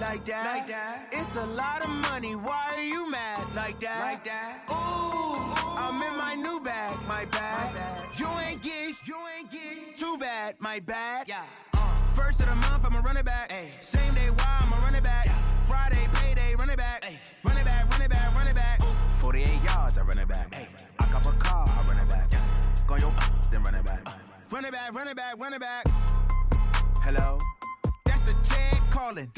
like that. It's a lot of money, why are you mad like that? Ooh, I'm in my new bag, my bad. You ain't get too bad, my bad. Yeah. First of the month, I'ma run it back. Ay. Same day, why I'ma run it back. Yeah. Friday, payday, run it back. Ay. Run it back, run it back, run it back. 48 yards, I run it back. Ay. I cop a car, I run it back. Yeah. Go your then run it back. Run it back, run it back, run it back. Hello, that's the check calling.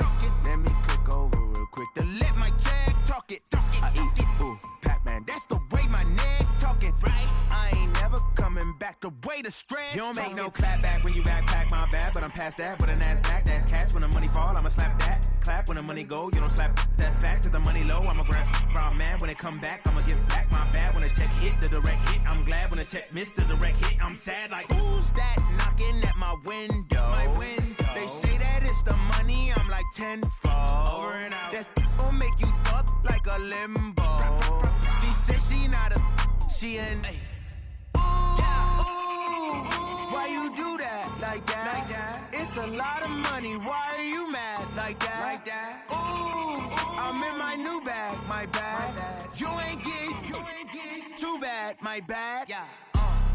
Let me click over real quick to let my check talk it. I eat it, ooh, Pac-Man, that's the way my neck talking. Right, I ain't never coming back the way the stress. You don't make no clap back when you backpack, my bad, but I'm past that. With an ass back, that's cash. When the money fall, I'ma slap that. Clap when the money go, you don't slap. That's facts. If the money low, I'ma grab brown man. When it come back, I'ma give back my bad. When the check hit, the direct hit, I'm glad. When the check missed the direct hit, I'm sad. Like who's that knocking at my window? My window. They say that it's the money, I'm like tenfold. Over and out. That's gon' make you up like a limbo. She said she not a, she an. Why you do that like that? It's a lot of money, why are you mad like that? Ooh, I'm in my new bag, my bad. You ain't get too bad, my bad. Yeah.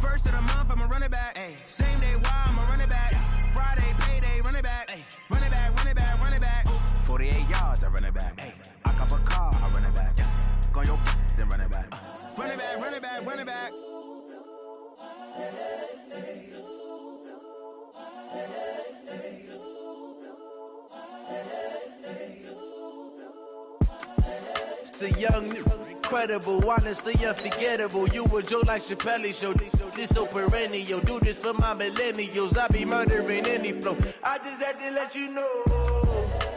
First of the month, I'ma run it back. Ay. Same day, why I'ma run it back. Yeah. Friday, payday, run it back. Ay. Run it back, run it back, run it back. 48 yards, I run it back. Ay. I cop a car, I run it back. Yeah. Go your then run it back. Run it back, run it back, run it back. It's the young, incredible, honestly unforgettable. You a Joe like Chappelle show. This so perennial. Do this for my millennials. I be murdering any flow. I just had to let you know.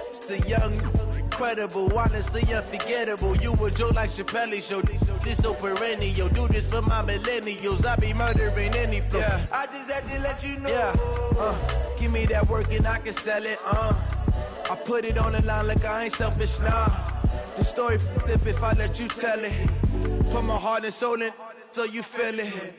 It's the young, incredible, honestly unforgettable. You a Joe like Chappelle show. This so perennial. Do this for my millennials. I be murdering any flow. Yeah. I just had to let you know. Yeah. Give me that work and I can sell it. I put it on the line like I ain't selfish, nah. The story flip if I let you tell it. Put my heart and soul in so you feel it.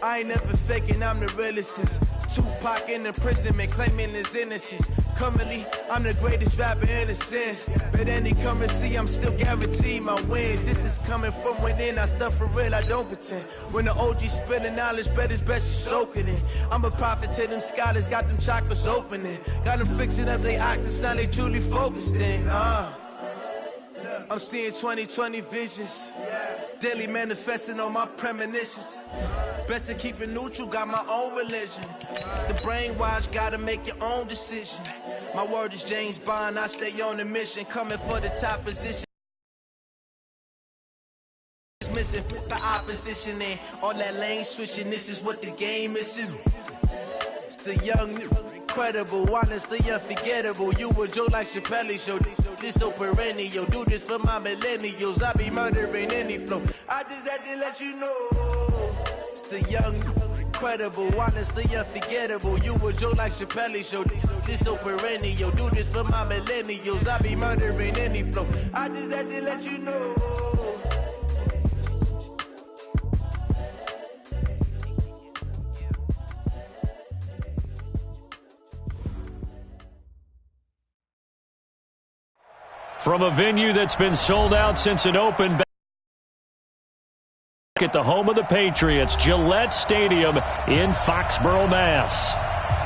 I ain't never faking, I'm the realest since Tupac in imprisonment, claiming his innocence. Currently, I'm the greatest rapper in a sense. But any currency, I'm still guaranteed my wins. This is coming from within, I stuff for real, I don't pretend. When the OG spilling knowledge, bet it's best you soak it in. I'm a prophet to them scholars, got them chakras opening. Got them fixing up they octaves, now they truly focused in. I'm seeing 2020 visions. Daily manifesting on my premonitions. Best to keep it neutral, got my own religion. The brainwash, gotta make your own decision. My word is James Bond, I stay on the mission. Coming for the top position. Missing the opposition and all that lane switching. This is what the game is. It's the young, incredible, honestly unforgettable. You a Joe like Chappelle show. This so perennial. Do this for my millennials. I be murdering any flow. I just had to let you know. It's the young, incredible, honestly unforgettable. You a Joe like Chappelle show. This so perennial. Do this for my millennials. I be murdering any flow. I just had to let you know. From a venue that's been sold out since it opened back at the home of the Patriots, Gillette Stadium in Foxborough, Mass.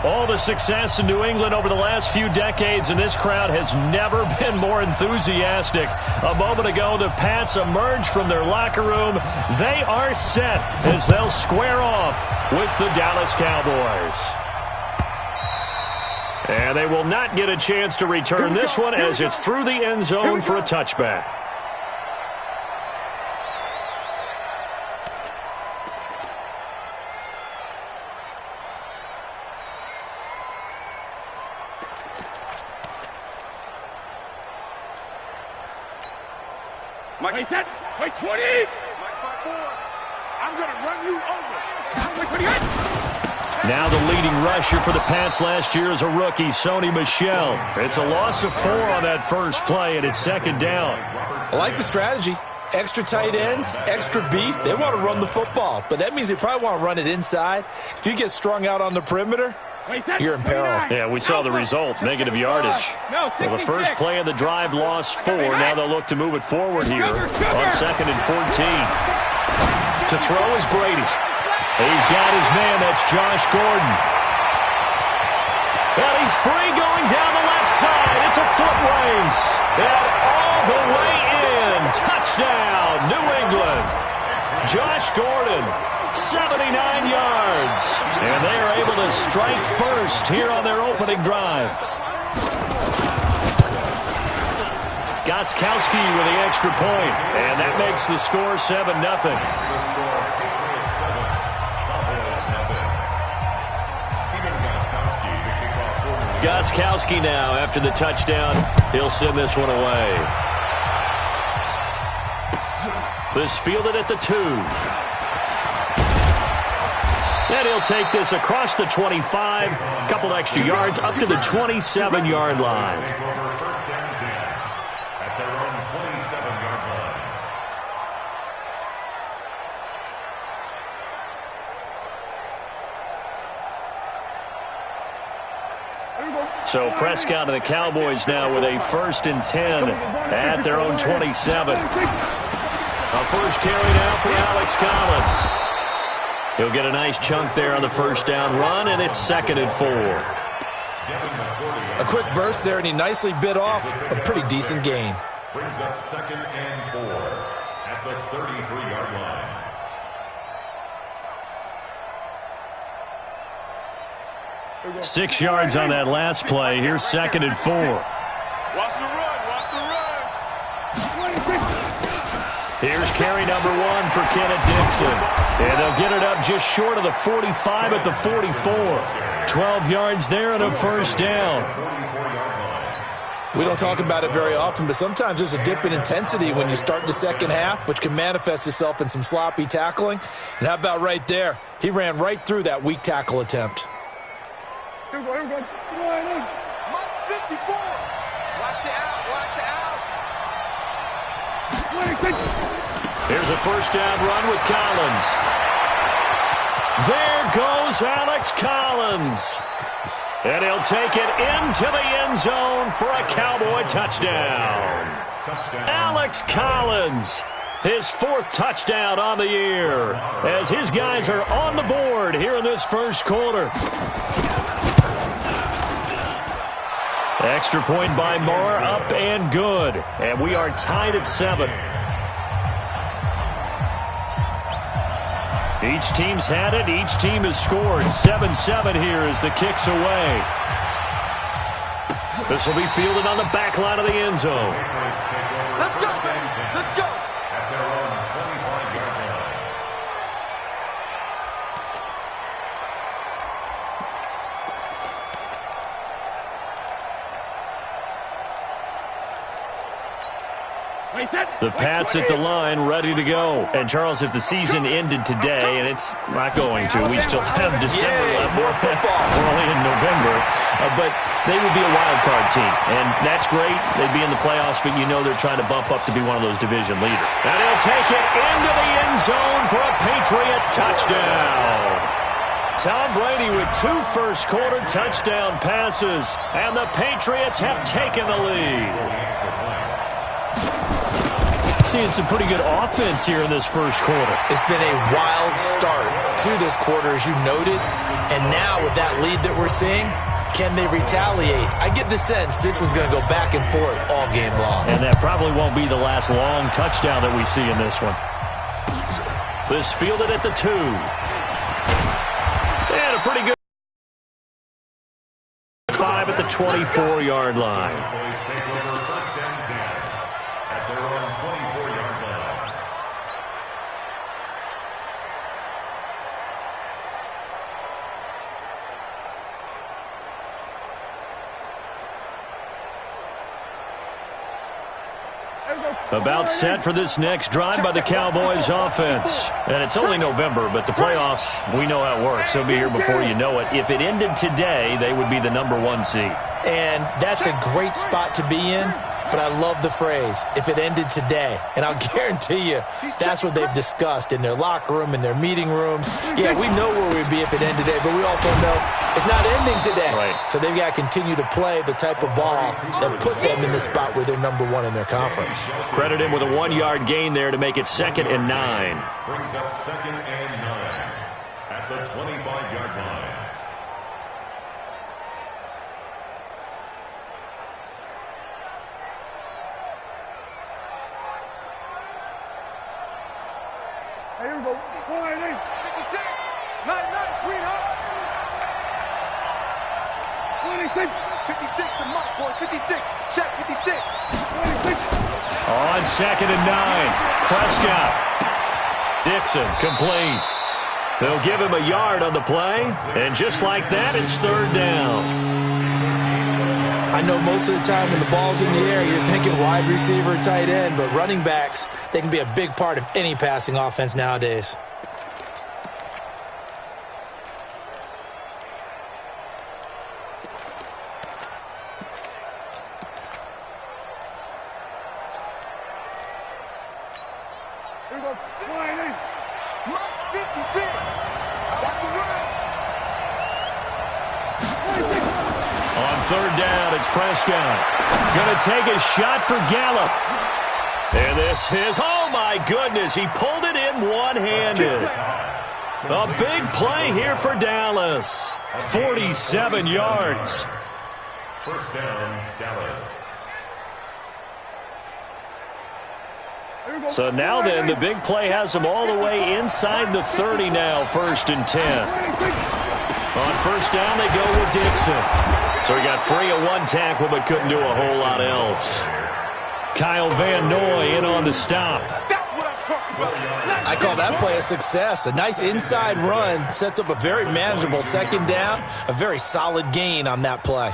All the success in New England over the last few decades, and this crowd has never been more enthusiastic. A moment ago, the Pats emerged from their locker room. They are set as they'll square off with the Dallas Cowboys. And they will not get a chance to return this one as it's through the end zone for a touchback. Mike, wait, 20! Mike 5-4. I'm going to run you over. Wait, 28! Now the leading rusher for the Pats last year is a rookie, Sony Michel. It's a loss of 4 on that first play, and it's second down. I like the strategy. Extra tight ends, extra beef. They want to run the football, but that means they probably want to run it inside. If you get strung out on the perimeter, you're in peril. Yeah, we saw the result, negative yardage. Well, the first play of the drive lost 4. Now they'll look to move it forward here on 2nd and 14. To throw is Brady. He's got his man. That's Josh Gordon. And he's free going down the left side. It's a foot race. And all the way in. Touchdown, New England. Josh Gordon, 79 yards. And they are able to strike first here on their opening drive. Woskey627's with the extra point. And that makes the score 7-0. Woskey627 now after the touchdown. He'll send this one away. This fielded at the 2. And he'll take this across the 25. A couple extra yards up to the 27-yard line. At their own 27-yard line. So Prescott and the Cowboys now with a 1st and 10 at their own 27. A first carry now for Alex Collins. He'll get a nice chunk there on the first down run, and it's 2nd and 4. A quick burst there, and he nicely bit off a pretty decent gain. Brings up 2nd and 4 at the 33-yard line. 6 yards on that last play. Here's 2nd and 4. Watch the run. Here's carry number 1 for Kenneth Dixon. And they'll get it up just short of the 45 at the 44. 12 yards there and a first down. We don't talk about it very often, but sometimes there's a dip in intensity when you start the second half, which can manifest itself in some sloppy tackling. And how about right there? He ran right through that weak tackle attempt. Here we go. Mark 54. Watch the out. Here's a first down run with Collins. There goes Alex Collins. And he'll take it into the end zone for a Cowboy touchdown. Alex Collins, his 4th touchdown on the year, as his guys are on the board here in this first quarter. Extra point by Moore, up and good. And we are tied at 7. Each team's had it. Each team has scored. 7-7 here as the kick's away. This will be fielded on the back line of the end zone. Let's go. At their own 25-yard line. The Pats at the line, ready to go. And, Charles, if the season ended today, and it's not going to, we still have December left. More football. We're only in November. But they would be a wild card team. And that's great. They'd be in the playoffs, but you know they're trying to bump up to be one of those division leaders. And he'll take it into the end zone for a Patriot touchdown. Tom Brady with 2 first-quarter touchdown passes. And the Patriots have taken the lead. Seeing some pretty good offense here in this first quarter. It's been a wild start to this quarter, as you noted. And now with that lead that we're seeing, can they retaliate? I get the sense this one's going to go back and forth all game long. And that probably won't be the last long touchdown that we see in this one. This fielded at the 2. And a pretty good 5 at the 24-yard line. About set for this next drive by the Cowboys offense. And it's only November, but the playoffs, we know how it works. They'll be here before you know it. If it ended today, they would be the number 1 seed. And that's a great spot to be in. but I love the phrase, if it ended today. And I'll guarantee you that's what they've discussed in their locker room, in their meeting rooms. Yeah, we know where we'd be if it ended today, but we also know it's not ending today. Right. So they've got to continue to play the type of ball that put them in the spot where they're number one in their conference. Credit him with a 1-yard gain there to make it 2nd and 9. Brings up 2nd and 9 at the 25-yard line. Here we go. 56. Night, sweetheart. 26. 56 to Mike, boy. 56. Check 56. 26. On 2nd and 9. Prescott. Dixon complete. They'll give him a yard on the play. And just like that, it's 3rd down. I know most of the time when the ball's in the air, you're thinking wide receiver, tight end, but running backs, they can be a big part of any passing offense nowadays. Here we go. 20. Mike's 56. That's the run. 26. On 3rd down, it's Prescott. Going to take a shot for Gallup. And this is, oh my goodness, he pulled it in one-handed. A big play here for Dallas. 47 yards. 1st down, Dallas. So now then, the big play has them all the way inside the 30 now, 1st and 10. On 1st down, they go with Dixon. So he got free of 1 tackle, but couldn't do a whole lot else. Kyle Van Noy in on the stop. That's what I'm talking about. I call that play a success. A nice inside run sets up a very manageable 2nd down, a very solid gain on that play.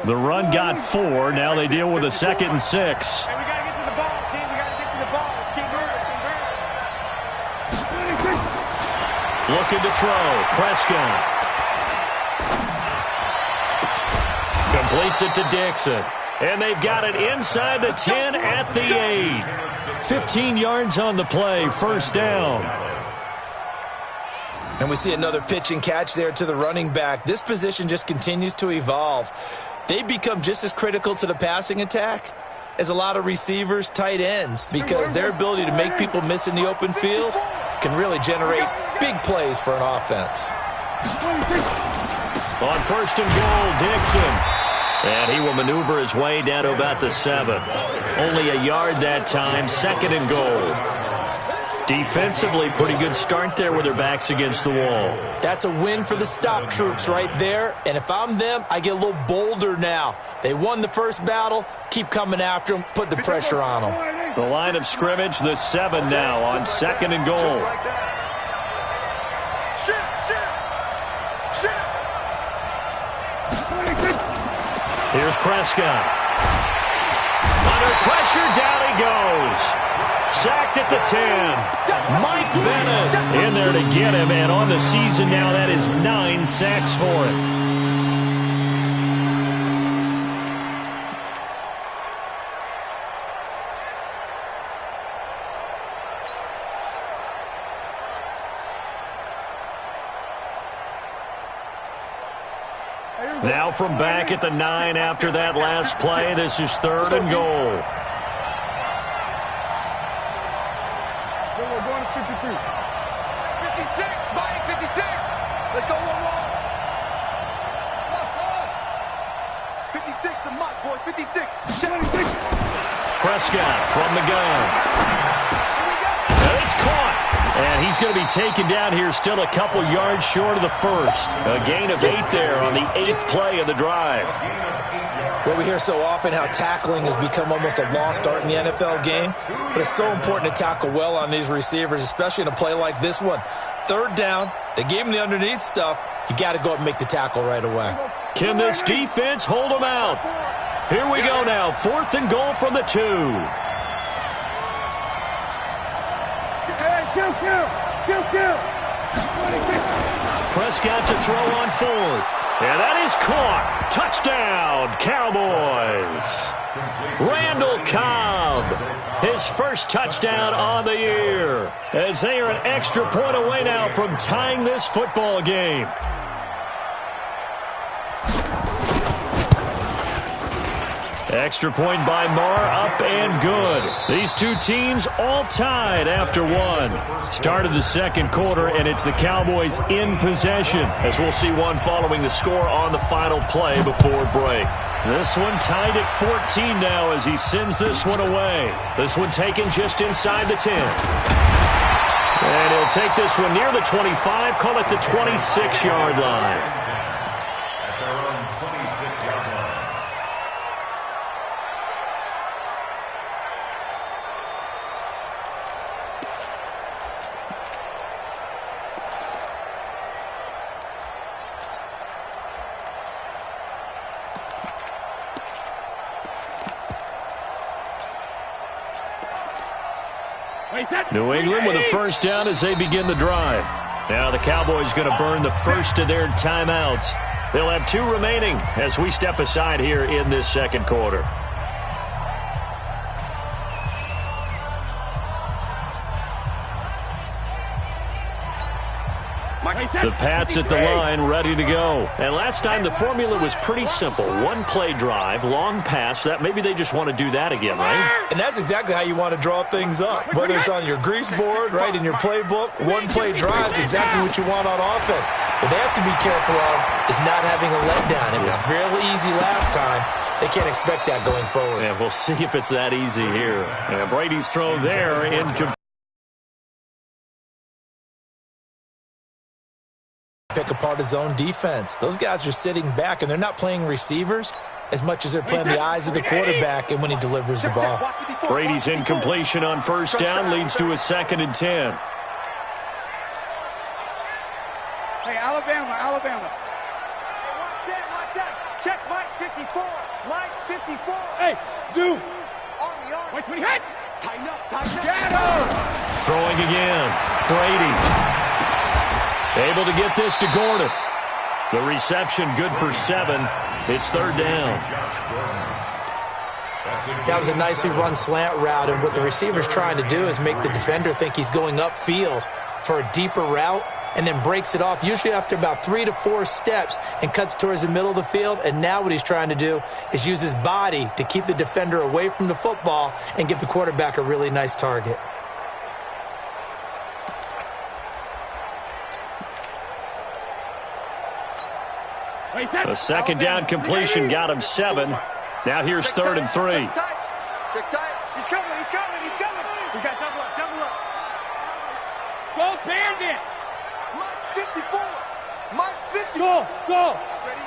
The run got 4. Now they deal with a 2nd and 6. Hey, we got to get to the ball, team. We got to get to the ball. Let's keep moving. Looking to throw. Prescott. Completes it to Dixon. And they've got it inside the 10 at the 8. 15 yards on the play. 1st down. And we see another pitch and catch there to the running back. This position just continues to evolve. They become just as critical to the passing attack as a lot of receivers, tight ends, because their ability to make people miss in the open field can really generate big plays for an offense. On 1st and goal, Dixon. And he will maneuver his way down to about the 7. Only a yard that time, 2nd and goal. Defensively, pretty good start there with their backs against the wall. That's a win for the stop troops right there. And if I'm them, I get a little bolder now. They won the first battle. Keep coming after them. Put the pressure on them. The line of scrimmage, the 7 now on 2nd and goal. Here's Prescott. Under pressure, down he goes. Sacked at the 10. Mike Bennett in there to get him, and on the season now, that is 9 sacks for him. Now from back at the 9 after that last play, this is 3rd and goal. We're going to 53. 56, Mike, 56. Let's go one more. 56 to Mike, boys, 56. 76. Prescott from the gun. And it's caught. And he's going to be taken down here still a couple yards short of the 1st. A gain of 8 there on the 8th play of the drive. Well, we hear so often how tackling has become almost a lost art in the NFL game, but it's so important to tackle well on these receivers, especially in a play like this one. 3rd down, they gave him the underneath stuff. You got to go up and make the tackle right away. Can this defense hold them out? Here we go now, 4th and goal from the 2. Kill. Prescott to throw on 4th. And that is caught. Touchdown, Cowboys. Randall Cobb, his first touchdown on the year, as they are an extra point away now from tying this football game. Extra point by Marr, up and good. These two teams all tied after one. Start of the second quarter, and it's the Cowboys in possession, as we'll see one following the score on the final play before break. This one tied at 14 now as he sends this one away. This one taken just inside the 10. And he'll take this one near the 25, call it the 26-yard line. New England with a first down as they begin the drive. Now the Cowboys going to burn the first of their timeouts. They'll have 2 remaining as we step aside here in this second quarter. The Pats at the line, ready to go. And last time the formula was pretty simple. 1-play drive, long pass. That maybe they just want to do that again, right? And that's exactly how you want to draw things up. Whether it's on your grease board, right, in your playbook, 1-play drive is exactly what you want on offense. What they have to be careful of is not having a letdown. It was really easy last time. They can't expect that going forward. Yeah, we'll see if it's that easy here. And Brady's throw there incomplete. Pick apart his own defense. Those guys are sitting back, and they're not playing receivers as much as they're playing the eyes of the quarterback and when he delivers the ball. Brady's incompletion on first down leads to a 2nd and 10. Hey, Alabama. Hey, one set. Check Mike 54. Mike 54. Hey, zoom. Army. Wait, when he hit. Tighten up. Get him. Throwing again. Brady. Able to get this to Gordon. The reception good for 7. It's 3rd down. That was a nicely run slant route, and what the receiver's trying to do is make the defender think he's going upfield for a deeper route, and then breaks it off, usually after about 3 to 4 steps, and cuts towards the middle of the field. And now what he's trying to do is use his body to keep the defender away from the football and give the quarterback a really nice target. A 2nd down completion got him 7. Now here's 3rd and 3. He's coming. We got double up. Go, Bandit. Mike 54. Go. Ready?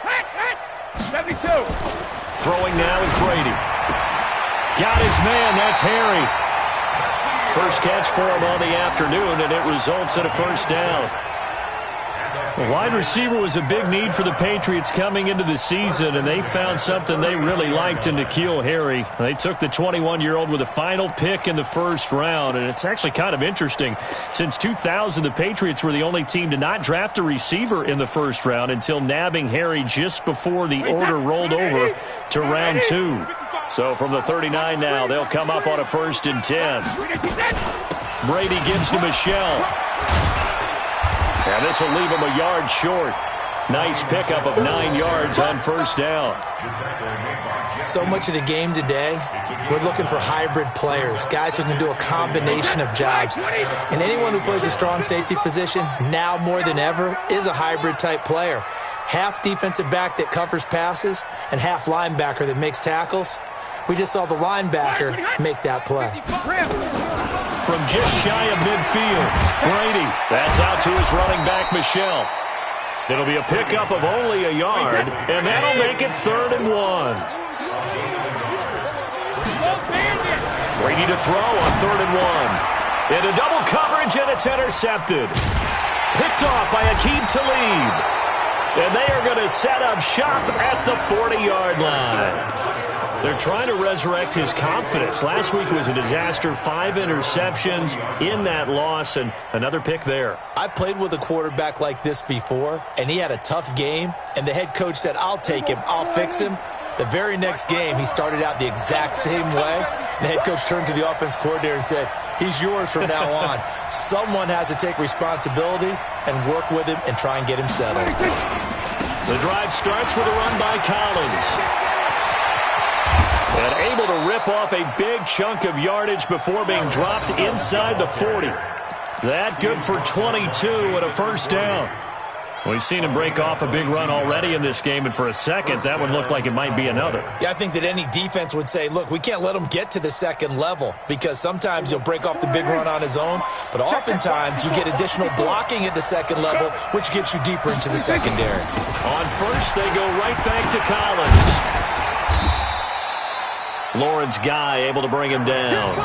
Hit. 72. Throwing now is Brady. Got his man. That's Harry. First catch for him on the afternoon, and it results in a first down. A wide receiver was a big need for the Patriots coming into the season, and they found something they really liked in N'Keal Harry. They took the 21-year-old with a final pick in the first round, and it's actually kind of interesting. Since 2000, the Patriots were the only team to not draft a receiver in the first round until nabbing Harry just before the order rolled over to round 2. So from the 39 now, they'll come up on a 1st and 10. Brady gives to Michelle. And this will leave him a yard short. Nice pickup of 9 yards on first down. So much of the game today, we're looking for hybrid players, guys who can do a combination of jobs. And anyone who plays a strong safety position, now more than ever, is a hybrid-type player. Half defensive back that covers passes and half linebacker that makes tackles. We just saw the linebacker make that play. From just shy of midfield, Brady. That's out to his running back, Michelle. It'll be a pickup of only a yard, and that'll make it 3rd and 1. Brady to throw on 3rd and 1. Into double coverage, and it's intercepted. Picked off by Aqib Talib. And they are going to set up shop at the 40-yard line. They're trying to resurrect his confidence. Last week was a disaster. 5 interceptions in that loss, and another pick there. I played with a quarterback like this before, and he had a tough game, and the head coach said, I'll take him, I'll fix him. The very next game, he started out the exact same way. The head coach turned to the offense coordinator and said, he's yours from now on. Someone has to take responsibility and work with him and try and get him settled. The drive starts with a run by Collins. And able to rip off a big chunk of yardage before being dropped inside the 40. That good for 22 and a first down. We've seen him break off a big run already in this game, and for a second, that one looked like it might be another. Yeah, I think that any defense would say, look, we can't let him get to the second level because sometimes he'll break off the big run on his own, but oftentimes you get additional blocking at the second level, which gets you deeper into the secondary. On first, they go right back to Collins. Lawrence Guy able to bring him down.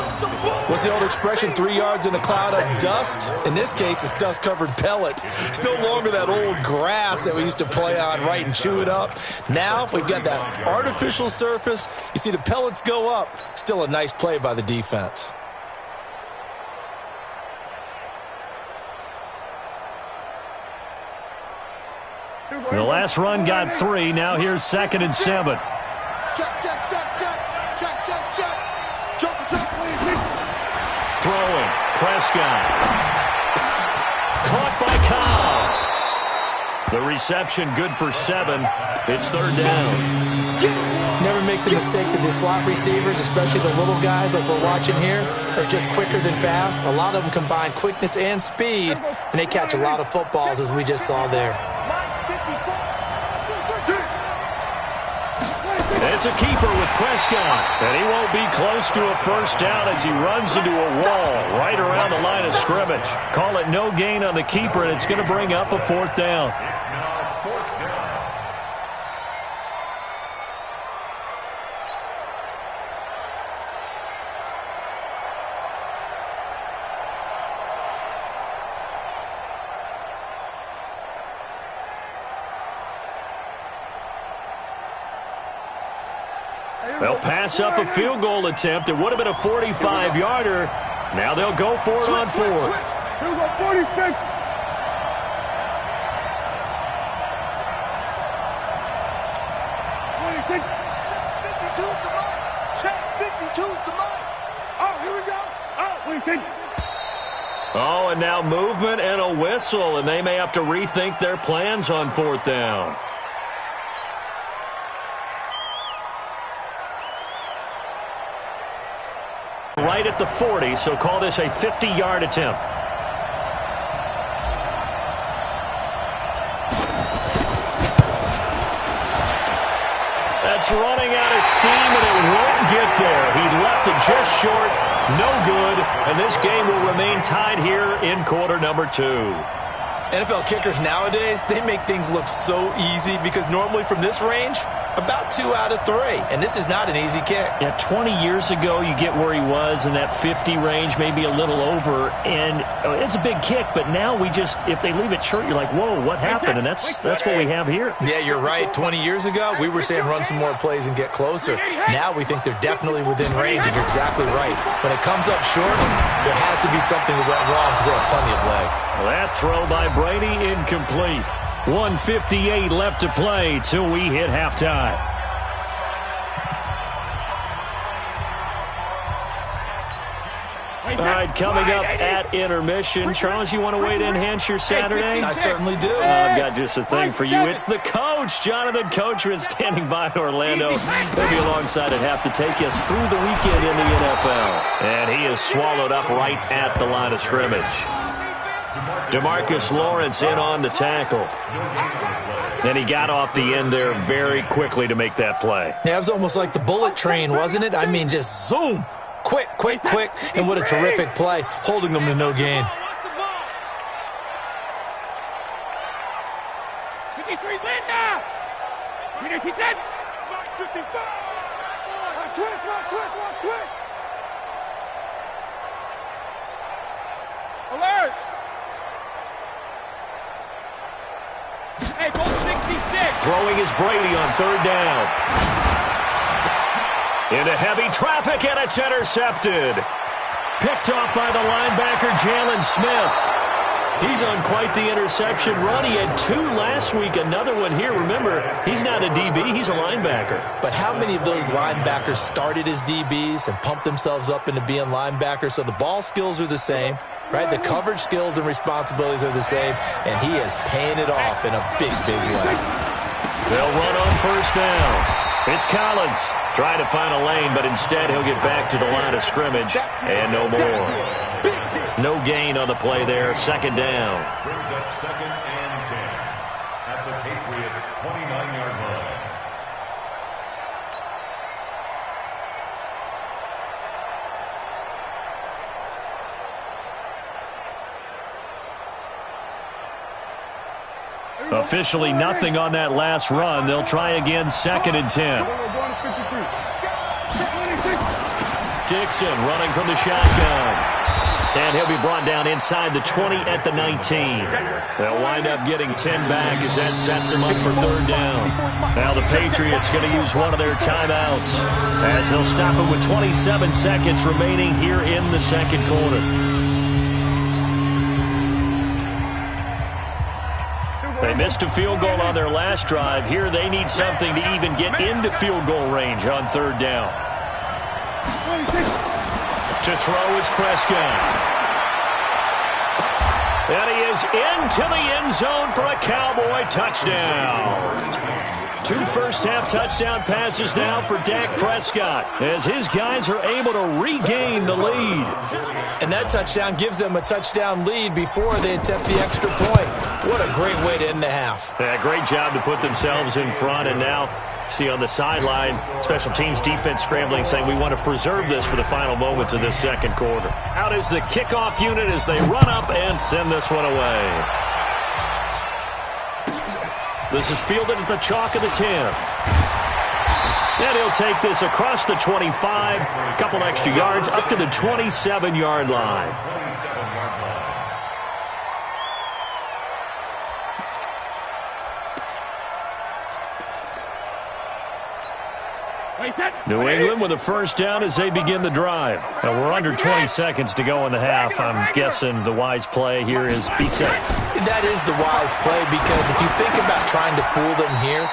What's the old expression, 3 yards in a cloud of dust? In this case, it's dust-covered pellets. It's no longer that old grass that we used to play on, right, and chew it up. Now we've got that artificial surface. You see the pellets go up. Still a nice play by the defense. The last run got 3. Now here's 2nd and 7. Throwing. Prescott. Caught by Cobb. The reception good for 7. It's 3rd down. Never make the mistake that the slot receivers, especially the little guys like we're watching here, are just quicker than fast. A lot of them combine quickness and speed, and they catch a lot of footballs, as we just saw there. It's a keeper with Prescott, and he won't be close to a first down as he runs into a wall right around the line of scrimmage. Call it no gain on the keeper, and it's going to bring up a 4th down. They'll pass up a field goal attempt. It would have been a 45-yarder. Now they'll go for it on 4th. Here we go, 46. Oh, and now movement and a whistle, and they may have to rethink their plans on 4th down. Right at the 40, so call this a 50-yard attempt. That's running out of steam, and it won't get there. He left it just short, no good, and this game will remain tied here in quarter number 2. NFL kickers nowadays, they make things look so easy because normally from this range, about 2 out of 3, and this is not an easy kick. Yeah, 20 years ago, you get where he was in that 50 range, maybe a little over, and it's a big kick, but now we just, if they leave it short, you're like, whoa, what happened? And that's what we have here. Yeah, you're right. 20 years ago, we were saying run some more plays and get closer. Now we think they're definitely within range, and you're exactly right. When it comes up short, there has to be something that went wrong because they have plenty of leg. That throw by Brady, incomplete. 1:58 left to play till we hit halftime. All right, coming up at intermission. Charles, you want to wait to enhance your Saturday? I certainly do. I've got just a thing for you. It's the coach, Jonathan Coachman, standing by in Orlando. He'll be alongside at half to take us through the weekend in the NFL. And he is swallowed up right at the line of scrimmage. DeMarcus Lawrence in on the tackle. And he got off the end there very quickly to make that play. Yeah, it was almost like the bullet train, wasn't it? I mean, just zoom. Quick, quick, quick. And what a terrific play, holding them to no gain. Alert! Hey, goal 66. Throwing is Brady on 3rd down. Into heavy traffic, and it's intercepted. Picked off by the linebacker, Jalen Smith. He's on quite the interception run. He had 2 last week, another one here. Remember, he's not a DB, he's a linebacker. But how many of those linebackers started as DBs and pumped themselves up into being linebackers? So the ball skills are the same, right? The coverage skills and responsibilities are the same, and he is paying it off in a big, big way. They'll run on first down. It's Collins trying to find a lane, but instead he'll get back to the line of scrimmage and no more. No gain on the play there. Second down. Brings up 2nd and 10 at the Patriots' 29-yard line. Officially nothing on that last run. They'll try again, 2nd and 10. Dixon running from the shotgun. And he'll be brought down inside the 20 at the 19. They'll wind up getting 10 back as that sets him up for 3rd down. Now the Patriots going to use one of their timeouts as they'll stop it with 27 seconds remaining here in the second quarter. They missed a field goal on their last drive. Here they need something to even get into field goal range on 3rd down. To throw is Prescott. And he is into the end zone for a Cowboy touchdown. 2 first-half touchdown passes now for Dak Prescott as his guys are able to regain the lead. And that touchdown gives them a touchdown lead before they attempt the extra point. What a great way to end the half. Yeah, great job to put themselves in front, and now see on the sideline, special teams defense scrambling, saying we want to preserve this for the final moments of this second quarter. Out is the kickoff unit as they run up and send this one away. This is fielded at the chalk of the 10. And he'll take this across the 25, a couple extra yards, up to the 27-yard line. New England with a first down as they begin the drive. Now we're under 20 seconds to go in the half. I'm guessing the wise play here is be safe. That is the wise play, because if you think about trying to fool them here,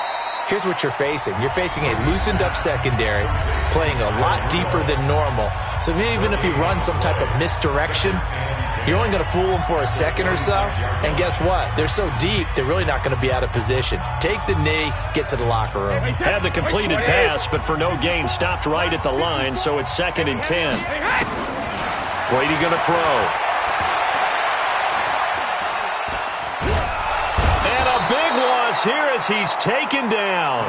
here's what you're facing. You're facing a loosened up secondary, playing a lot deeper than normal. So even if you run some type of misdirection, you're only going to fool them for a second or so. And guess what? They're so deep, they're really not going to be out of position. Take the knee, get to the locker room. Had the completed pass, but for no gain, stopped right at the line, so it's 2nd and 10. Brady going to throw. And a big loss here as he's taken down.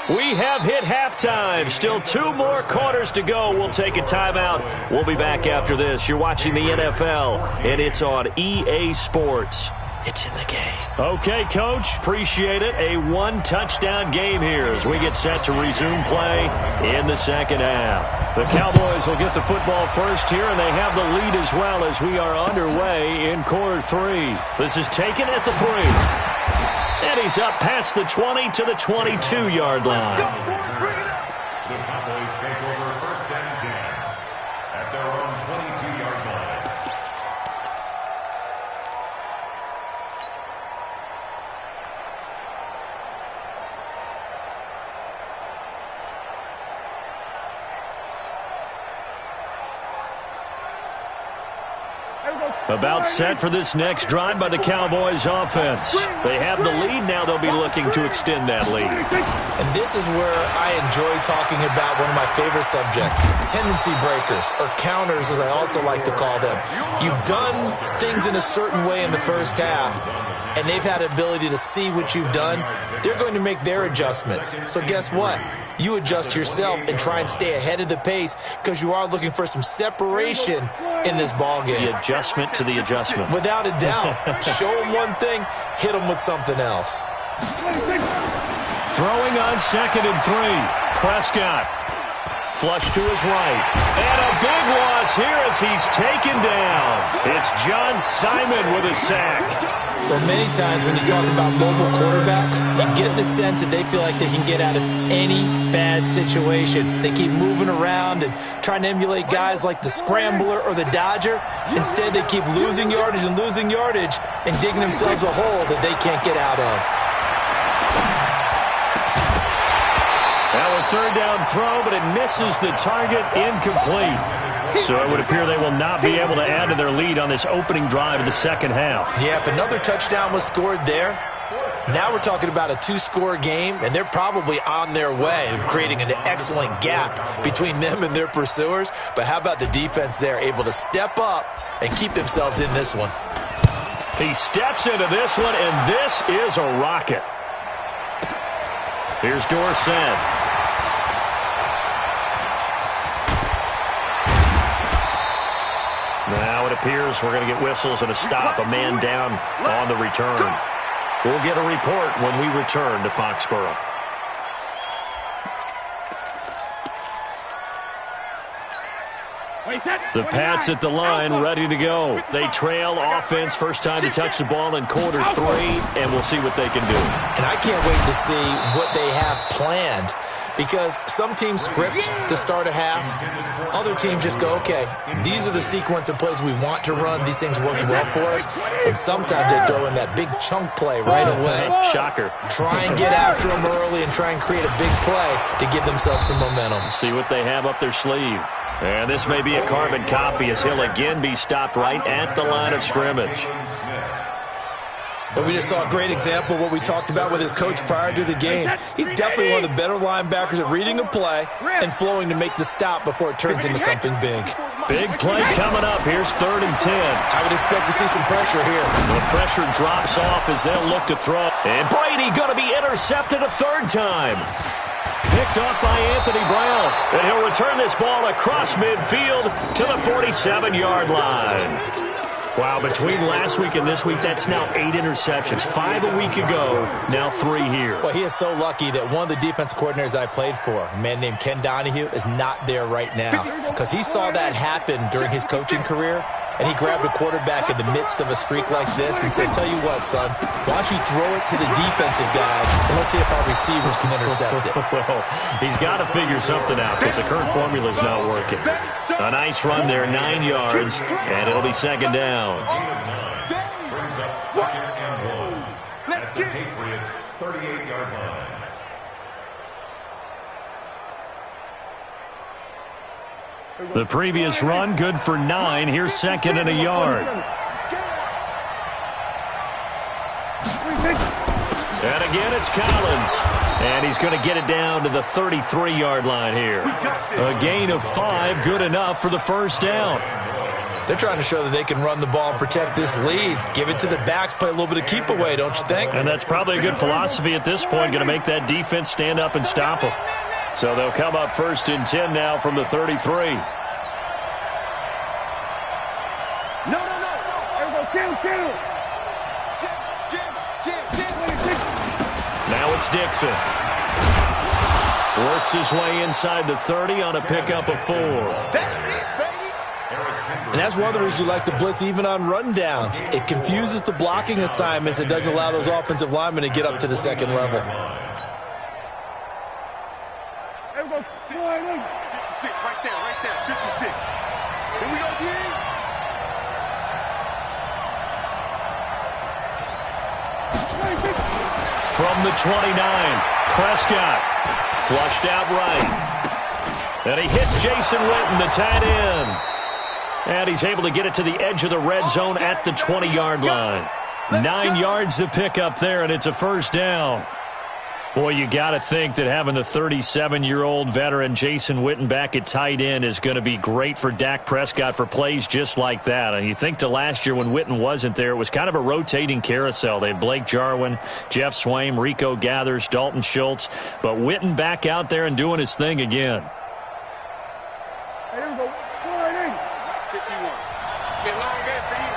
We have hit halftime. Still 2 more quarters to go. We'll take a timeout. We'll be back after this. You're watching the NFL, and it's on EA Sports. It's in the game. Okay, Coach. Appreciate it. A 1-touchdown game here as we get set to resume play in the second half. The Cowboys will get the football first here, and they have the lead as well as we are underway in quarter 3. This is taken at the 3. And he's up past the 20 to the 22-yard line. The Cowboys take over 1st and 10 at their own 22-yard line. About set for this next drive by the Cowboys offense. They have the lead. Now they'll be looking to extend that lead. And this is where I enjoy talking about one of my favorite subjects, tendency breakers, or counters as I also like to call them. You've done things in a certain way in the first half, and they've had the ability to see what you've done. They're going to make their adjustments. So guess what? You adjust yourself and try and stay ahead of the pace because you are looking for some separation in this ball game. The adjustment to the adjustment. Without a doubt. Show them one thing, hit them with something else. Throwing on 2nd and 3. Prescott. Flush to his right. And a big loss here as he's taken down. It's John Simon with a sack. Well, many times when you talk about mobile quarterbacks, you get the sense that they feel like they can get out of any bad situation. They keep moving around and trying to emulate guys like the Scrambler or the Dodger. Instead, they keep losing yardage and digging themselves a hole that they can't get out of. Now a third down throw, but it misses the target, incomplete. So it would appear they will not be able to add to their lead on this opening drive of the second half. Yeah, if another touchdown was scored there, now we're talking about a two-score game, and they're probably on their way of creating an excellent gap between them and their pursuers. But how about the defense there, able to step up and keep themselves in this one? He steps into this one, and this is a rocket. Here's Dorsett. Now it appears we're going to get whistles and a stop, a man down on the return. We'll get a report when we return to Foxborough. The Pats at the line, ready to go. They trail offense, first time to touch the ball in quarter 3, and we'll see what they can do. And I can't wait to see what they have planned, because some teams script to start a half. Other teams just go, okay, these are the sequence of plays we want to run. These things worked well for us. And sometimes they throw in that big chunk play right away. Shocker. Try and get after them early and try and create a big play to give themselves some momentum. See what they have up their sleeve. And this may be a carbon copy as he'll again be stopped right at the line of scrimmage. But we just saw a great example of what we talked about with his coach prior to the game. He's definitely one of the better linebackers at reading a play and flowing to make the stop before it turns into something big. Big play coming up. Here's 3rd and 10. I would expect to see some pressure here. The pressure drops off as they'll look to throw. And Brady going to be intercepted a 3rd time. Picked off by Anthony Brown. And he'll return this ball across midfield to the 47-yard line. Wow, between last week and this week, that's now 8 interceptions. 5 a week ago, now 3 here. Well, he is so lucky that one of the defensive coordinators I played for, a man named Ken Donahue, is not there right now. Because he saw that happen during his coaching career, and he grabbed a quarterback in the midst of a streak like this and said, tell you what, son, why don't you throw it to the defensive guys, and let's see if our receivers can intercept it. Well, he's got to figure something out because the current formula is not working. A nice run there, 9 yards, and it'll be 2nd down. Brings up 2nd and 1 at the Patriots' 38-yard line. The previous run, good for 9. Here's 2nd and a yard. And again, it's Collins. And he's going to get it down to the 33-yard line here. A gain of 5, good enough for the 1st down. They're trying to show that they can run the ball and protect this lead. Give it to the backs, play a little bit of keep away, don't you think? And that's probably a good philosophy at this point, going to make that defense stand up and stop them. So they'll come up 1st and 10 now from the 33. No. Everybody kill. Now it's Dixon. Works his way inside the 30 on a pickup of 4. And that's one of the reasons you like to blitz even on rundowns. It confuses the blocking assignments. It doesn't allow those offensive linemen to get up to the 2nd level. Everybody, 56, right there, 56. Here we go, again. From the 29, Prescott flushed out right. And he hits Jason Witten, the tight end. And he's able to get it to the edge of the red zone at the 20-yard line. 9 yards to pick up there, and it's a 1st down. Boy, you got to think that having the 37-year-old veteran Jason Witten back at tight end is going to be great for Dak Prescott for plays just like that. And you think to last year when Witten wasn't there, it was kind of a rotating carousel. They had Blake Jarwin, Jeff Swaim, Rico Gathers, Dalton Schultz. But Witten back out there and doing his thing again. Here we go. 51. Get long game for you.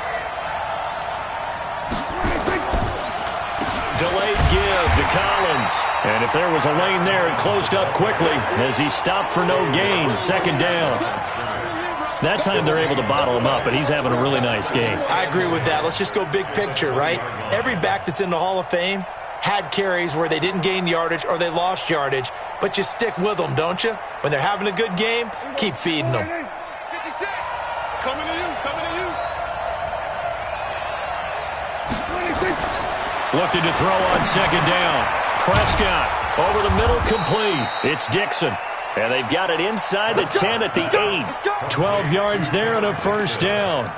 Delayed give to Collins. And if there was a lane there, it closed up quickly as he stopped for no gain. Second down. That time they're able to bottle him up, but he's having a really nice game. I agree with that. Let's just go big picture, right? Every back that's in the Hall of Fame had carries where they didn't gain yardage or they lost yardage, but you stick with them, don't you? When they're having a good game, keep feeding them. 56. Coming to you. Looking to throw on second down. Prescott over the middle, complete. It's Dixon. And they've got it inside the 10 at the 8. 12 yards there and a first down.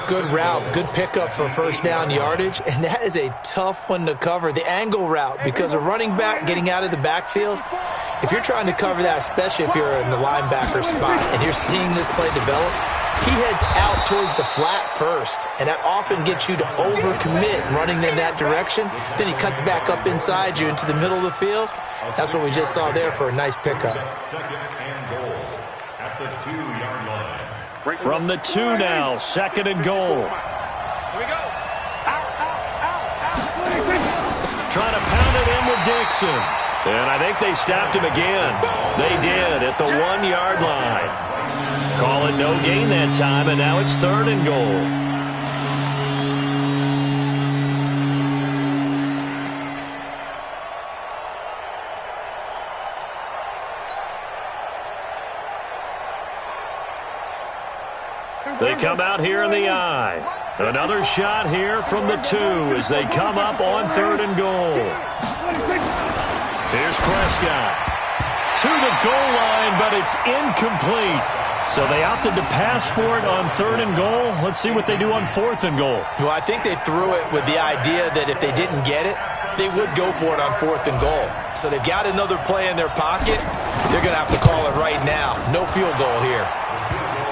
Good route, good pickup for first down yardage, and that is a tough one to cover. The angle route, because a running back getting out of the backfield, if you're trying to cover that, especially if you're in the linebacker spot and you're seeing this play develop, he heads out towards the flat first, and that often gets you to overcommit running in that direction. Then he cuts back up inside you into the middle of the field. That's what we just saw there for a nice pickup. Second and goal at the 2-yard line. From the 2 now, second and goal. Here we go. Out. Trying to pound it in with Dixon. And I think they stopped him again. They did at the 1-yard line. Call it no gain that time, and now it's third and goal. They come out here in the I. Another shot here from the 2 as they come up on third and goal. Here's Prescott. To the goal line, but it's incomplete. So they opted to pass for it on third and goal. Let's see what they do on fourth and goal. Well, I think they threw it with the idea that if they didn't get it, they would go for it on fourth and goal. So they've got another play in their pocket. They're going to have to call it right now. No field goal here.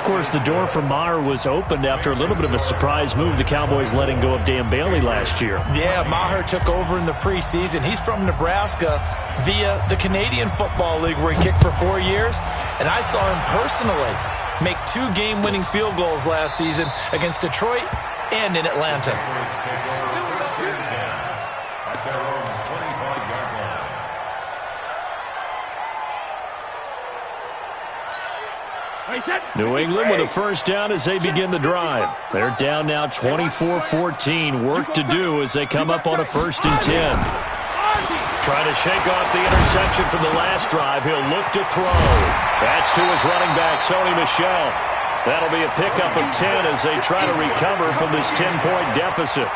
Of course, the door for Maher was opened after a little bit of a surprise move. The Cowboys letting go of Dan Bailey last year. Yeah, Maher took over in the preseason. He's from Nebraska via the Canadian Football League where he kicked for 4 years. And I saw him personally make 2 game-winning field goals last season against Detroit and in Atlanta. New England with a first down as they begin the drive. They're down now 24-14. Work to do as they come up on a 1st and 10. Trying to shake off the interception from the last drive. He'll look to throw. That's to his running back, Sony Michel. That'll be a pickup of 10 as they try to recover from this 10-point deficit.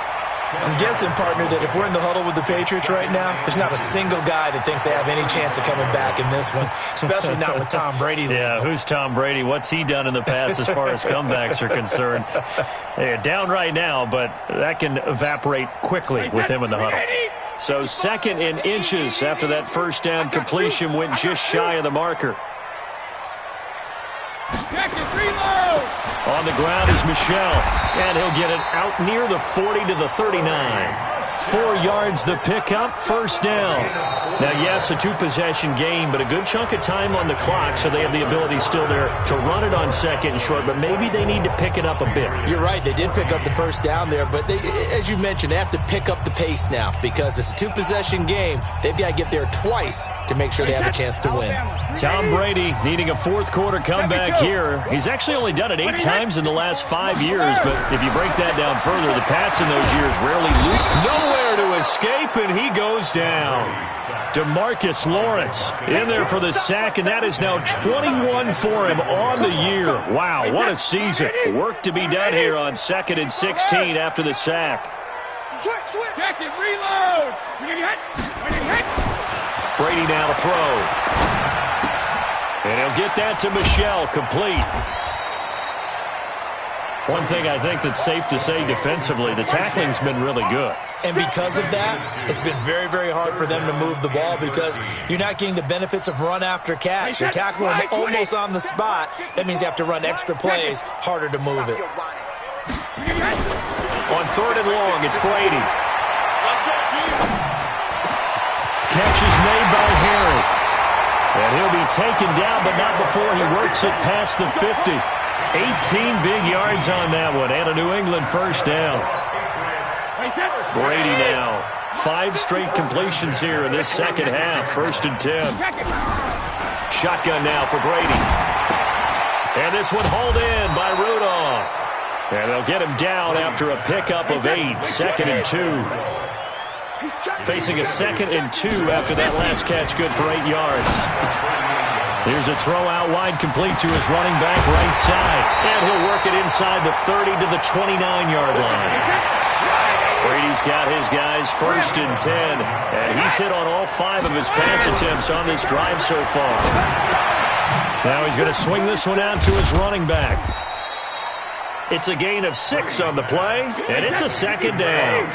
I'm guessing, partner, that if we're in the huddle with the Patriots right now, there's not a single guy that thinks they have any chance of coming back in this one, especially not with Tom Brady. Yeah, who's Tom Brady? What's he done in the past as far as comebacks are concerned? They're down right now, but that can evaporate quickly with him in the huddle. So 2nd and inches after that first down completion went just shy of the marker. On the ground is Michel, and he'll get it out near the 40 to the 39. 4 yards the pickup, first down. Now, yes, a 2-possession game, but a good chunk of time on the clock, so they have the ability still there to run it on 2nd and short, but maybe they need to pick it up a bit. You're right, they did pick up the first down there, but they, as you mentioned, they have to pick up the pace now because it's a 2-possession game. They've got to get there twice to make sure they have a chance to win. Tom Brady needing a fourth-quarter comeback here. He's actually only done it 8 times in the last 5 years, but if you break that down further, the Pats in those years rarely lose. Nowhere to escape, and he goes down. DeMarcus Lawrence in there for the sack, and that is now 21 for him on the year. Wow, what a season. Work to be done here on 2nd and 16 after the sack. Check it, reload. Brady now to throw. And he'll get that to Michel, complete. One thing I think that's safe to say defensively, the tackling's been really good. And because of that, it's been very, very hard for them to move the ball because you're not getting the benefits of run after catch. You're tackling them almost on the spot. That means you have to run extra plays, harder to move it. On 3rd and long, it's Brady. Catch is made by Harry. And he'll be taken down, but not before he works it past the 50. 18 big yards on that one, and a New England first down. Brady now. 5 straight completions here in this second half. 1st and 10. Shotgun now for Brady. And this one hauled in by Rudolph. And they'll get him down after a pickup of 8. 2nd and 2. Facing a 2nd and 2 after that last catch, good for 8 yards. Here's a throw out wide, complete to his running back right side. And he'll work it inside the 30 to the 29-yard line. Brady's got his guys 1st and 10. And he's hit on all 5 of his pass attempts on this drive so far. Now he's going to swing this one out to his running back. It's a gain of 6 on the play, and it's a 2nd down.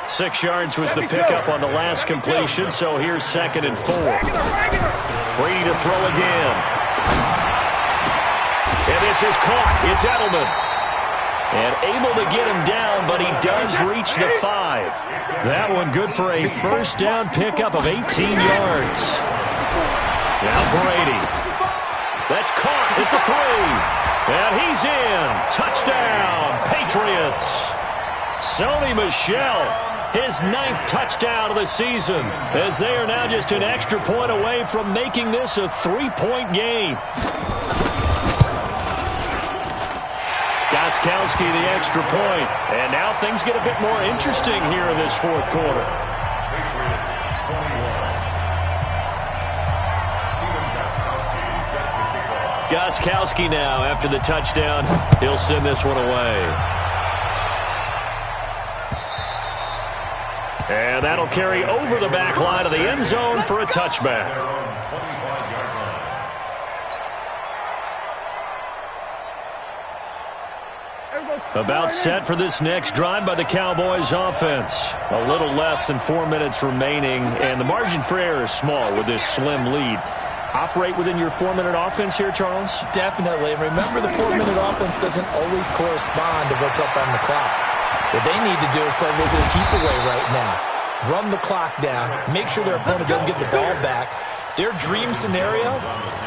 6 yards was the pickup on the last completion, so here's 2nd and 4. Brady to throw again. And this is caught. It's Edelman. And able to get him down, but he does reach the 5. That one good for a 1st down pickup of 18 yards. Now Brady. That's caught at the 3. And he's in. Touchdown, Patriots. Sony Michel, his 9th touchdown of the season, as they are now just an extra point away from making this a 3-point game. Woskey627's the extra point. And now things get a bit more interesting here in this 4th quarter. Woskey627 now after the touchdown. He'll send this one away. And that'll carry over the back line of the end zone for a touchback. About set for this next drive by the Cowboys offense. A little less than 4 minutes remaining, and the margin for error is small with this slim lead. Operate within your 4-minute offense here, Charles? Definitely. And remember, the 4-minute offense doesn't always correspond to what's up on the clock. What they need to do is play a little bit of keep away right now. Run the clock down. Make sure their opponent doesn't get the ball back. Their dream scenario,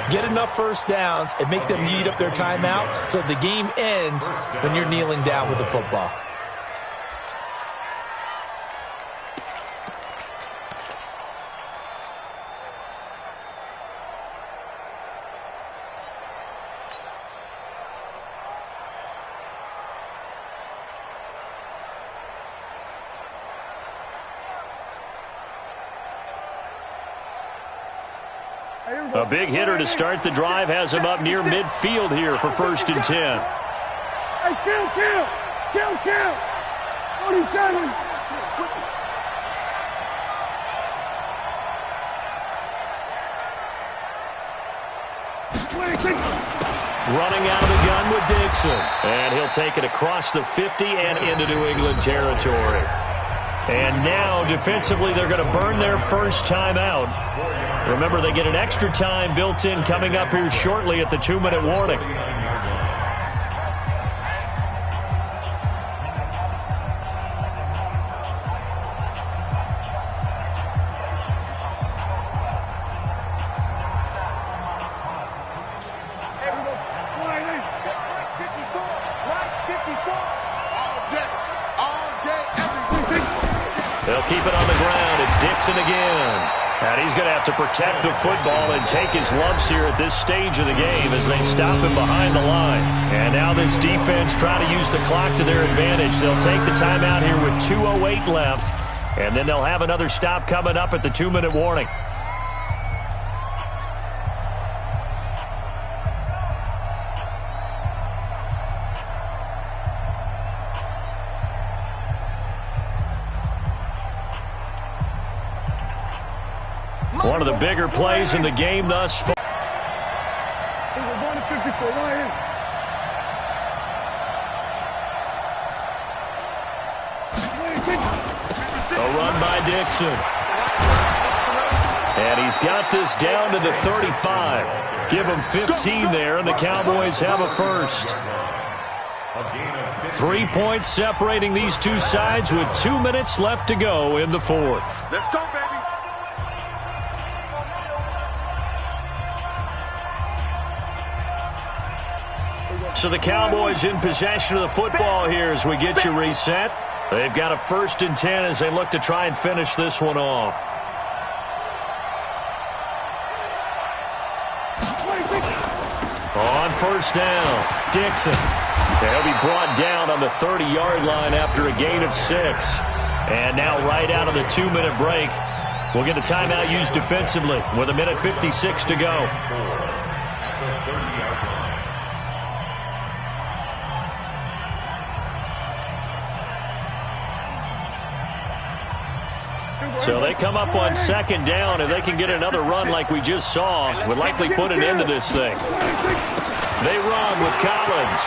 get enough 1st downs and make them eat up their timeouts so the game ends when you're kneeling down with the football. A big hitter to start the drive has him up near midfield here for 1st and 10. Hey, kill! Oh, he's done. Running out of the gun with Dixon. And he'll take it across the 50 and into New England territory. And now, defensively, they're going to burn their 1st timeout. Remember, they get an extra time built in coming up here shortly at the 2-minute warning. They'll keep it on the ground. It's Dixon again. And he's going to have to protect the football and take his lumps here at this stage of the game as they stop him behind the line. And now this defense trying to use the clock to their advantage. They'll take the timeout here with 2:08 left. And then they'll have another stop coming up at the 2-minute warning. One of the bigger plays in the game thus far. A run by Dixon. And he's got this down to the 35. Give him 15 there, and the Cowboys have a 1st. 3 points separating these two sides with 2 minutes left to go in the 4th. Let's go, baby. So the Cowboys in possession of the football here as we get you reset. They've got a 1st and 10 as they look to try and finish this one off. On 1st down, Dixon. He'll be brought down on the 30-yard line after a gain of 6. And now right out of the 2-minute break, we'll get a timeout used defensively with 1:56 to go. So they come up on 2nd down, and they can get another run like we just saw. Would likely put an end to this thing. They run with Collins.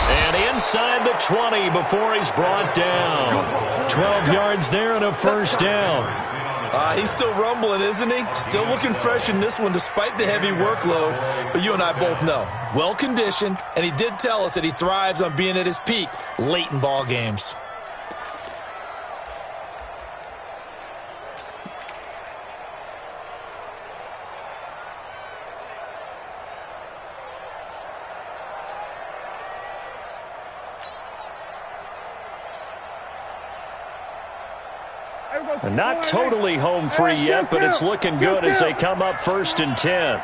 And inside the 20 before he's brought down. 12 yards there and a 1st down. He's still rumbling, isn't he? Still looking fresh in this one despite the heavy workload. But you and I both know, well-conditioned, and he did tell us that he thrives on being at his peak late in ball games. Not totally home free yet, but it's looking good as they come up 1st and 10.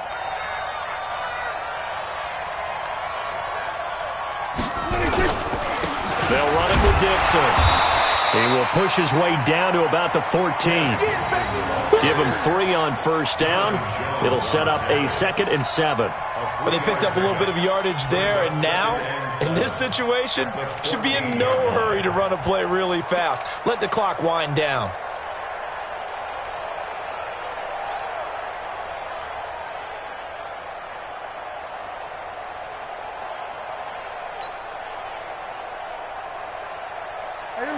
They'll run it with Dixon. He will push his way down to about the 14. Give him 3 on 1st down. It'll set up a 2nd and 7. But they picked up a little bit of yardage there, and now, in this situation, should be in no hurry to run a play really fast. Let the clock wind down.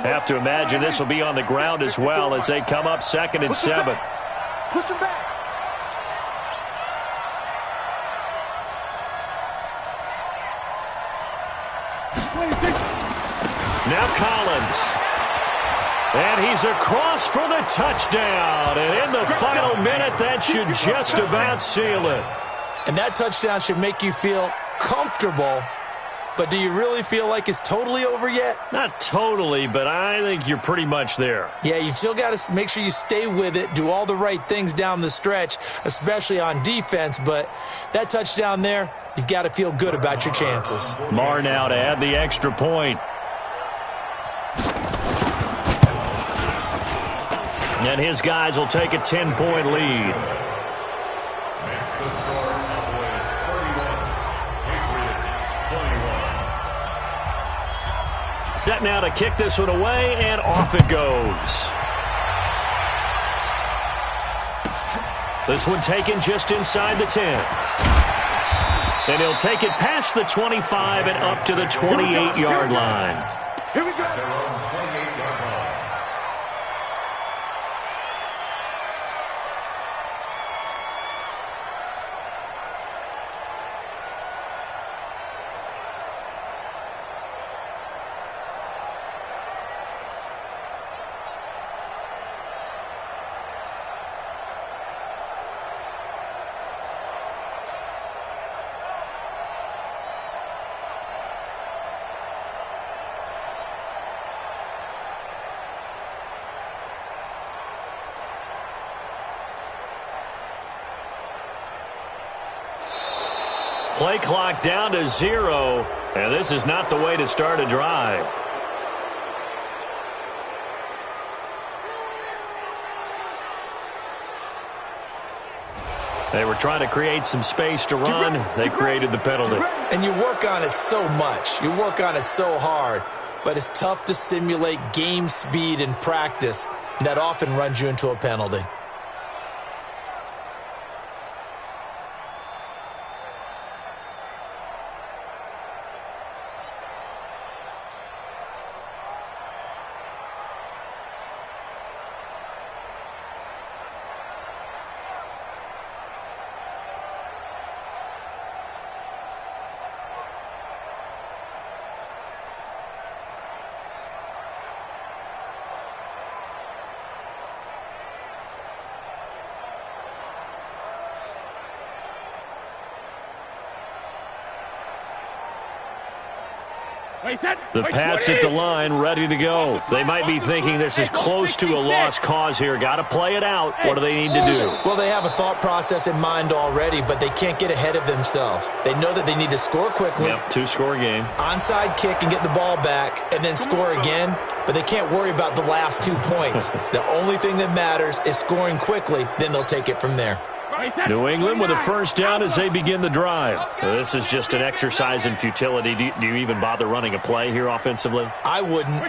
Have to imagine this will be on the ground as well as they come up 2nd and 7. Push him back. Now Collins. And he's across for the touchdown. And in the final minute, that should just about seal it. And that touchdown should make you feel comfortable. But do you really feel like it's totally over yet? Not totally, but I think you're pretty much there. Yeah, you've still got to make sure you stay with it, do all the right things down the stretch, especially on defense. But that touchdown there, you've got to feel good about your chances. Marr now to add the extra point. And his guys will take a 10-point lead. Set now to kick this one away, and off it goes. This one taken just inside the 10. And he'll take it past the 25 and up to the 28-yard line. Here we go. Play clock down to 0, and this is not the way to start a drive. They were trying to create some space to run. They created the penalty. And you work on it so much. You work on it so hard. But it's tough to simulate game speed in practice. And that often runs you into a penalty. The Pats at the line, ready to go. They might be thinking this is close to a lost cause here. Got to play it out. What do they need to do? Well, they have a thought process in mind already, but they can't get ahead of themselves. They know that they need to score quickly. Yep, two-score game. Onside kick and get the ball back, and then score again. But they can't worry about the last 2 points. The only thing that matters is scoring quickly. Then they'll take it from there. New England with a first down as they begin the drive. This is just an exercise in futility. Do you even bother running a play here offensively? I wouldn't,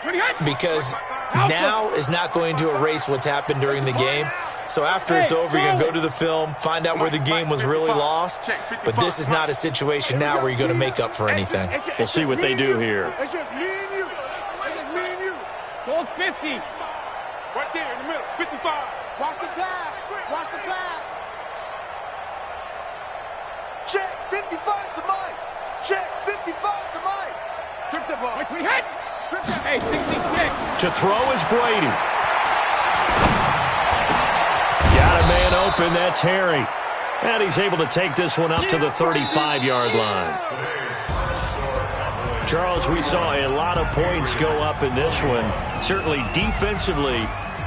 because now is not going to erase what's happened during the game. So after it's over, you're going to go to the film, find out where the game was really lost. But this is not a situation now where you're going to make up for anything. We'll see what they do here. It's just me and you. It's just me and you. Go 50. Right there in the middle. 55. Watch the pass. Watch the pass. Check. 55 to Mike. Check. 55 to Mike. Strip the ball. Wait, we hit. Strip the. Hey, 66. To throw is Brady. Got a man open. That's Harry. And he's able to take this one up to the 35-yard line. Charles, we saw a lot of points go up in this one. Certainly defensively,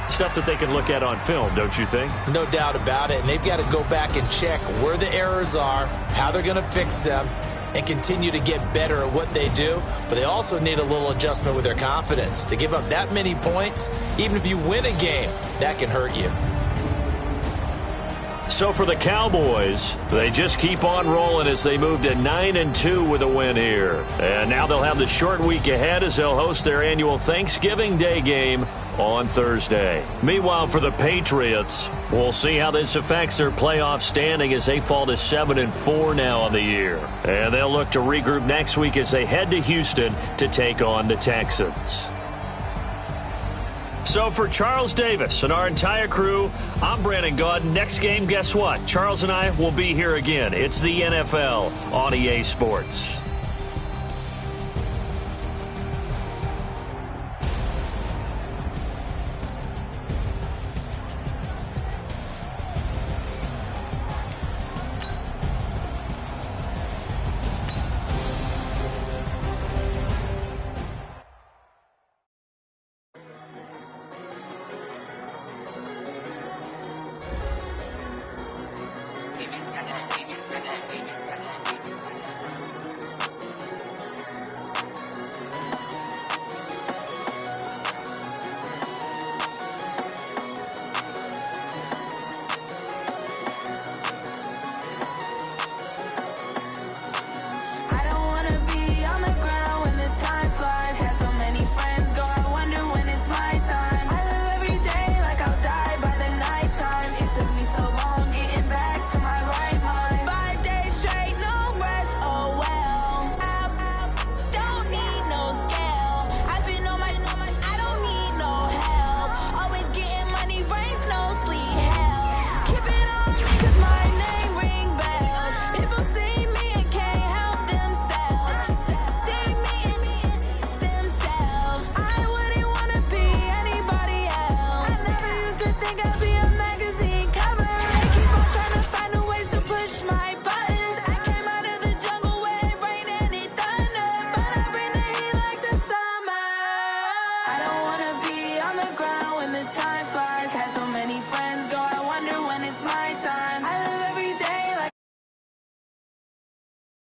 stuff that they can look at on film, don't you think? No doubt about it. And they've got to go back and check where the errors are, how they're going to fix them, and continue to get better at what they do. But they also need a little adjustment with their confidence. To give up that many points, even if you win a game, that can hurt you. So for the Cowboys, they just keep on rolling as they move to 9-2 with a win here. And now they'll have the short week ahead as they'll host their annual Thanksgiving Day game on Thursday. Meanwhile, for the Patriots, we'll see how this affects their playoff standing as they fall to 7-4 now on the year. And they'll look to regroup next week as they head to Houston to take on the Texans. So for Charles Davis and our entire crew, I'm Brandon Gaudin. Next game, guess what? Charles and I will be here again. It's the NFL on EA Sports.